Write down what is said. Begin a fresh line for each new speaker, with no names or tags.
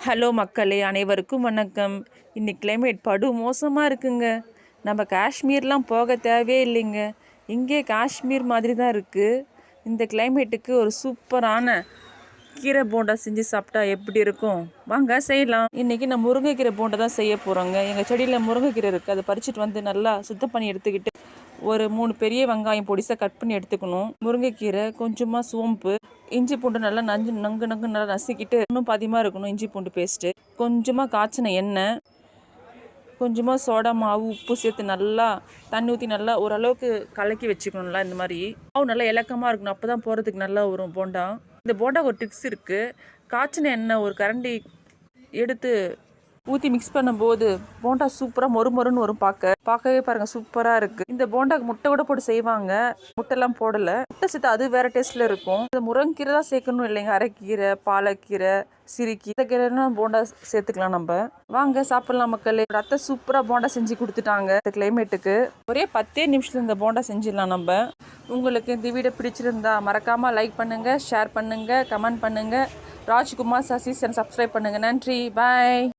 Hello மக்களே, அனைவருக்கும் வணக்கம். இன்னைக்கு கிளைமேட் படு மோசமாக இருக்குங்க. நம்ம காஷ்மீர்லாம் போக தேவையே இல்லைங்க. இங்கே காஷ்மீர் மாதிரி தான் இருக்குது. இந்த கிளைமேட்டுக்கு ஒரு சூப்பரான கீரை போண்டா செஞ்சு சாப்பிட்டா எப்படி இருக்கும்? வாங்க செய்யலாம். இன்றைக்கி நான் முருங்கைக்கீரை போண்டா தான் செய்ய போகிறோங்க. எங்கள் செடியில் முருங்கைக்கீரை இருக்குது. அதை பறிச்சுட்டு வந்து நல்லா சுத்தம் பண்ணி எடுத்துக்கிட்டு ஒரு 3 பெரிய வெங்காயம் பொடிசாக கட் பண்ணி எடுத்துக்கணும். முருங்கைக்கீரை, கொஞ்சமாக சோம்பு, இஞ்சி பூண்டு நல்லா நங்கு நல்லா நசுக்கிட்டு இன்னும் பாதியமாக இருக்கணும். இஞ்சி பூண்டு பேஸ்ட்டு, கொஞ்சமாக காய்ச்சின எண்ணெய், கொஞ்சமாக சோடா மாவு, உப்பு சேர்த்து நல்லா தண்ணி ஊற்றி நல்லா ஓரளவுக்கு கலக்கி வச்சுக்கணும்ல. இந்த மாதிரி மாவு நல்லா இலக்கமாக இருக்கணும். அப்போ தான் போகிறதுக்கு நல்லா வரும் போண்டா. இந்த போண்டா ஒரு டிப்ஸ் இருக்குது. காய்ச்சின எண்ணெய் ஒரு கரண்டி எடுத்து ஊற்றி மிக்ஸ் பண்ணும்போது போண்டா சூப்பராக மொறுன்னு வரும். பார்க்கவே பாருங்கள், சூப்பராக இருக்குது. இந்த போண்டாக்கு முட்டை கூட போட்டு செய்வாங்க. முட்டைலாம் போடலை. முட்டை சேர்த்து அது வேறு டேஸ்ட்டில் இருக்கும். இந்த முருங்கீரை தான் சேர்க்கணும் இல்லைங்க. அரைக்கீரை, பாலக்கீரை, சிறுக்கீரை, இந்த கீரைன்னா போண்டா சேர்த்துக்கலாம். நம்ம வாங்க சாப்பிட்லாம் மக்களே. அத்தை சூப்பராக போண்டா செஞ்சு கொடுத்துட்டாங்க. இந்த கிளைமேட்டுக்கு ஒரே 10 நிமிஷத்துல இந்த போண்டா செஞ்சிடலாம். நம்ம உங்களுக்கு இந்த வீடியோ பிடிச்சிருந்தா மறக்காமல் லைக் பண்ணுங்கள், ஷேர் பண்ணுங்கள், கமெண்ட் பண்ணுங்கள். ராஜ்குமார் சசி சப்ஸ்கிரைப் பண்ணுங்கள். நன்றி, பாய்.